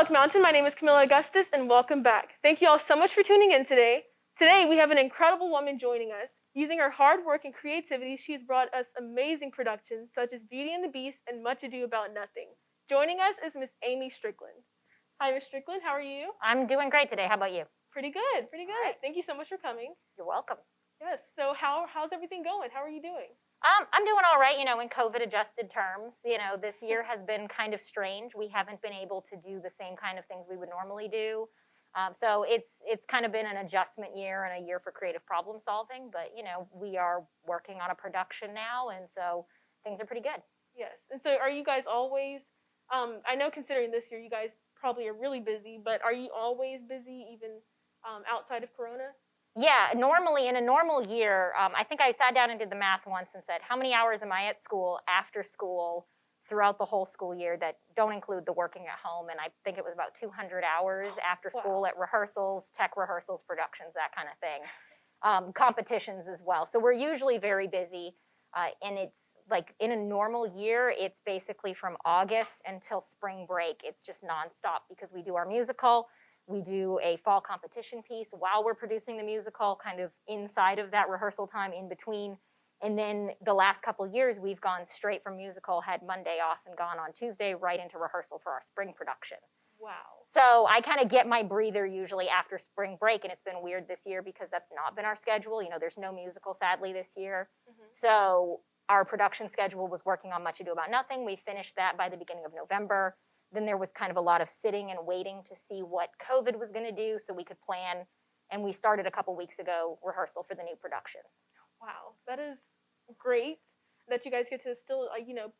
Talk Mountain. My name is Camilla Augustus, and welcome back. Thank you all so much for tuning in today. Today, we have an incredible woman joining us. Using her hard work and creativity, she has brought us amazing productions such as Beauty and the Beast and Much Ado About Nothing. Joining us is Miss Amy Strickland. Hi, Miss Strickland. How are you? I'm doing great today. How about you? Pretty good. Pretty good. Right. Thank you so much for coming. You're welcome. Yes. So how's everything going? How are you doing? I'm doing all right, in COVID-adjusted terms. This year has been kind of strange. We haven't been able to do the same kind of things we would normally do. So it's kind of been an adjustment year and a year for creative problem solving. But, we are working on a production now, and so things are pretty good. Yes. And so are you guys always, I know considering this year you guys probably are really busy, but are you always busy even outside of Corona? Yeah, normally in a normal year, I think I sat down and did the math once and said, how many hours am I at school, after school, throughout the whole school year that don't include the working at home? And I think it was about 200 hours after school at rehearsals, tech rehearsals, productions, that kind of thing. Competitions as well. So we're usually very busy, and it's like in a normal year, it's basically from August until spring break. It's just nonstop because we do our musical. We do a fall competition piece while we're producing the musical, kind of inside of that rehearsal time in between. And then the last couple of years, we've gone straight from musical, had Monday off, and gone on Tuesday right into rehearsal for our spring production. Wow. So I kind of get my breather usually after spring break, and it's been weird this year because that's not been our schedule. There's no musical, sadly, this year. Mm-hmm. So our production schedule was working on Much Ado About Nothing. We finished that by the beginning of November. Then there was kind of a lot of sitting and waiting to see what COVID was going to do so we could plan. And we started a couple weeks ago rehearsal for the new production. Wow, that is great that you guys get to still,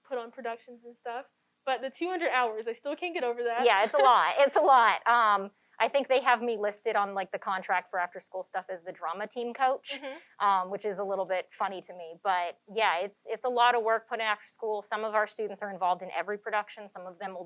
put on productions and stuff. But the 200 hours, I still can't get over that. Yeah, it's a lot. It's a lot. I think they have me listed on the contract for after school stuff as the drama team coach, mm-hmm. Which is a little bit funny to me. But yeah, it's a lot of work put in after school. Some of our students are involved in every production. Some of them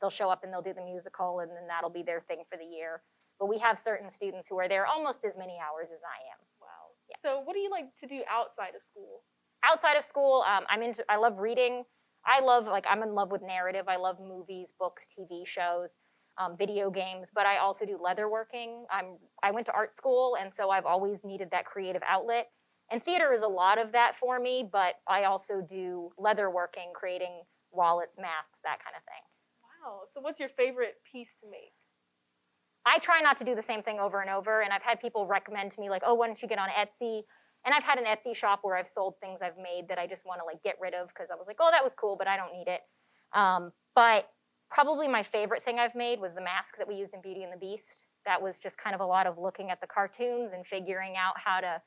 they'll show up and they'll do the musical, and then that'll be their thing for the year. But we have certain students who are there almost as many hours as I am. Wow. Yeah. So what do you like to do outside of school? Outside of school, I love reading. I'm in love with narrative. I love movies, books, TV shows. Video games, but I also do leatherworking. I went to art school, and so I've always needed that creative outlet. And theater is a lot of that for me, but I also do leatherworking, creating wallets, masks, that kind of thing. Wow. So what's your favorite piece to make? I try not to do the same thing over and over, and I've had people recommend to me, why don't you get on Etsy? And I've had an Etsy shop where I've sold things I've made that I just want to get rid of because I was like, oh, that was cool, but I don't need it. But probably my favorite thing I've made was the mask that we used in Beauty and the Beast. That was just kind of a lot of looking at the cartoons and figuring out how to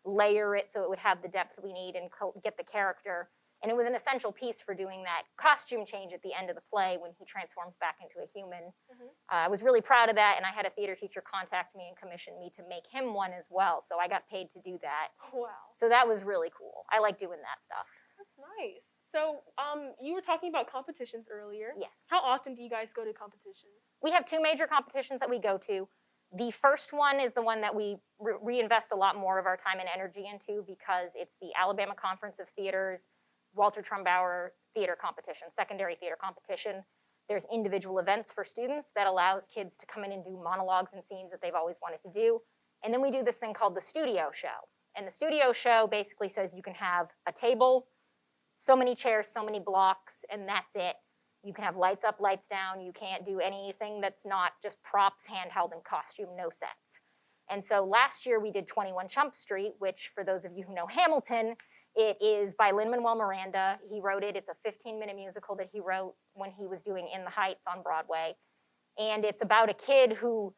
layer it so it would have the depth we need and get the character. And it was an essential piece for doing that costume change at the end of the play when he transforms back into a human. Mm-hmm. I was really proud of that, and I had a theater teacher contact me and commission me to make him one as well. So I got paid to do that. Wow. So that was really cool. I like doing that stuff. That's nice. So you were talking about competitions earlier. Yes. How often do you guys go to competitions? We have two major competitions that we go to. The first one is the one that we reinvest a lot more of our time and energy into because it's the Alabama Conference of Theaters Walter Trumbauer theater competition, secondary theater competition. There's individual events for students that allows kids to come in and do monologues and scenes that they've always wanted to do. And then we do this thing called the studio show. And the studio show basically says you can have a table, so many chairs, so many blocks, and that's it. You can have lights up, lights down. You can't do anything that's not just props, handheld, and costume, no sets. And so last year we did 21 Chump Street, which for those of you who know Hamilton, it is by Lin-Manuel Miranda. He wrote it. It's a 15-minute musical that he wrote when he was doing In the Heights on Broadway. And it's about a kid who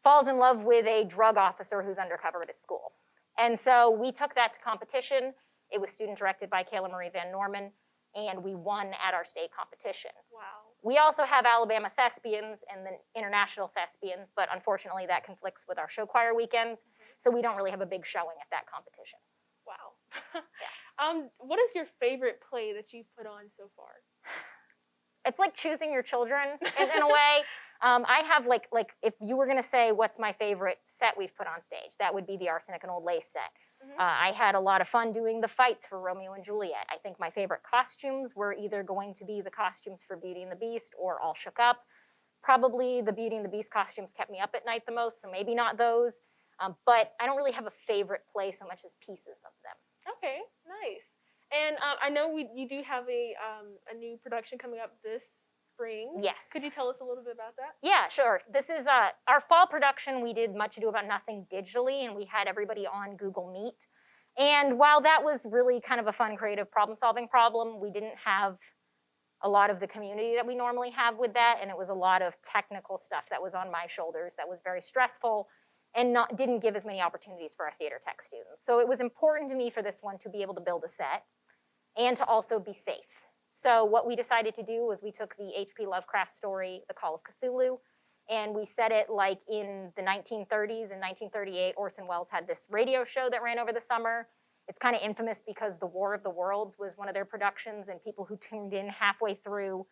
falls in love with a drug officer who's undercover at his school. And so we took that to competition. It was student directed by Kayla Marie Van Norman, and we won at our state competition. Wow. We also have Alabama Thespians and the International Thespians, but unfortunately that conflicts with our show choir weekends, so we don't really have a big showing at that competition. Wow. Yeah. What is your favorite play that you've put on so far? It's like choosing your children in a way. I have like if you were going to say what's my favorite set we've put on stage, that would be the Arsenic and Old Lace set. Mm-hmm. I had a lot of fun doing the fights for Romeo and Juliet. I think my favorite costumes were either going to be the costumes for Beauty and the Beast or All Shook Up. Probably the Beauty and the Beast costumes kept me up at night the most, so maybe not those. But I don't really have a favorite play so much as pieces of them. Okay, nice. And I know you do have a new production coming up this spring. Yes. Could you tell us a little bit about that? Yeah, sure. This is our fall production. We did Much Ado About Nothing digitally, and we had everybody on Google Meet. And while that was really kind of a fun, creative problem-solving problem, we didn't have a lot of the community that we normally have with that, and it was a lot of technical stuff that was on my shoulders that was very stressful and didn't give as many opportunities for our theater tech students. So it was important to me for this one to be able to build a set and to also be safe. So what we decided to do was we took the H.P. Lovecraft story, The Call of Cthulhu, and we set it like in the 1930s. In 1938, Orson Welles had this radio show that ran over the summer. It's kind of infamous because The War of the Worlds was one of their productions, and people who tuned in halfway through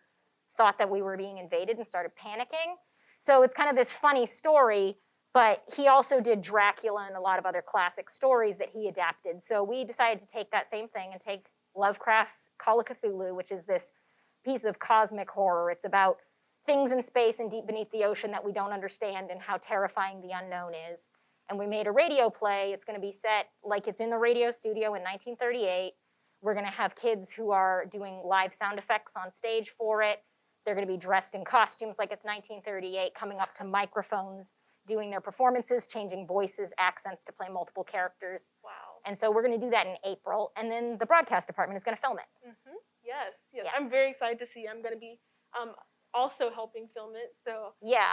thought that we were being invaded and started panicking. So it's kind of this funny story, but he also did Dracula and a lot of other classic stories that he adapted. So we decided to take that same thing and take Lovecraft's Call of Cthulhu, which is this piece of cosmic horror. It's about things in space and deep beneath the ocean that we don't understand and how terrifying the unknown is. And we made a radio play. It's going to be set like it's in the radio studio in 1938. We're going to have kids who are doing live sound effects on stage for it. They're going to be dressed in costumes like it's 1938, coming up to microphones, doing their performances, changing voices, accents to play multiple characters. Wow. And so we're going to do that in April. And then the broadcast department is going to film it. Mm-hmm. Yes. Yes. I'm very excited to see. I'm going to be also helping film it. So yeah,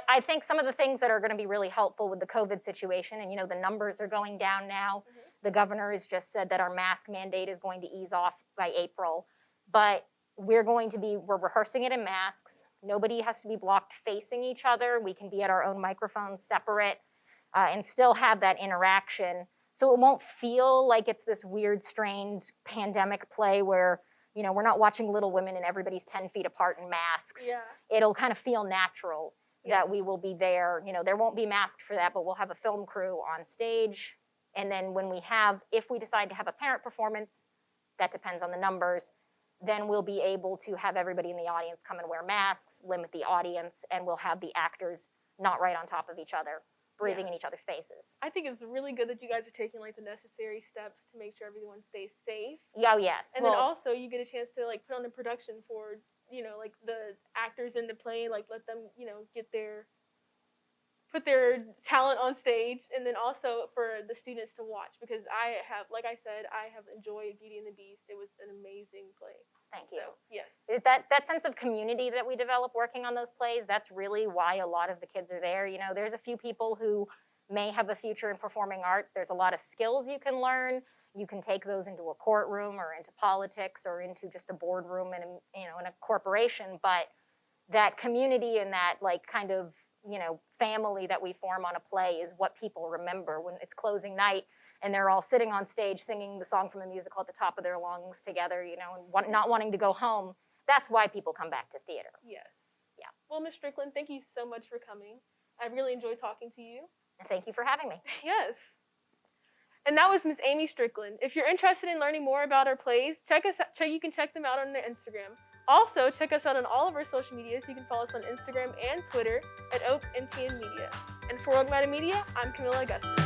I think some of the things that are going to be really helpful with the COVID situation, and the numbers are going down now. Mm-hmm. The governor has just said that our mask mandate is going to ease off by April, but we're rehearsing it in masks. Nobody has to be blocked facing each other. We can be at our own microphones separate and still have that interaction. So it won't feel like it's this weird, strained pandemic play where we're not watching Little Women and everybody's 10 feet apart in masks. Yeah. It'll kind of feel natural that we will be there. There won't be masked for that, but we'll have a film crew on stage. And then if we decide to have a parent performance, that depends on the numbers, then we'll be able to have everybody in the audience come and wear masks, limit the audience, and we'll have the actors not right on top of each other, breathing in each other's faces. I think it's really good that you guys are taking the necessary steps to make sure everyone stays safe. Oh, yes. And then also you get a chance to put on a production for, the actors in the play, let them, put their talent on stage, and then also for the students to watch, because I have enjoyed Beauty and the Beast. It was an amazing play. Thank you. So, yes. That sense of community that we develop working on those plays, that's really why a lot of the kids are there. There's a few people who may have a future in performing arts. There's a lot of skills you can learn. You can take those into a courtroom or into politics or into just a boardroom in a corporation. But that community and that kind of family that we form on a play is what people remember when it's closing night and they're all sitting on stage singing the song from the musical at the top of their lungs together, and not wanting to go home. That's why people come back to theater. Yes. Yeah. Well, Ms. Strickland, thank you so much for coming. I really enjoyed talking to you. And thank you for having me. Yes. And that was Ms. Amy Strickland. If you're interested in learning more about our plays, you can check them out on their Instagram. Also, check us out on all of our social medias. You can follow us on Instagram and Twitter at OakNTN Media. And for Oak Media, I'm Camilla Augustus.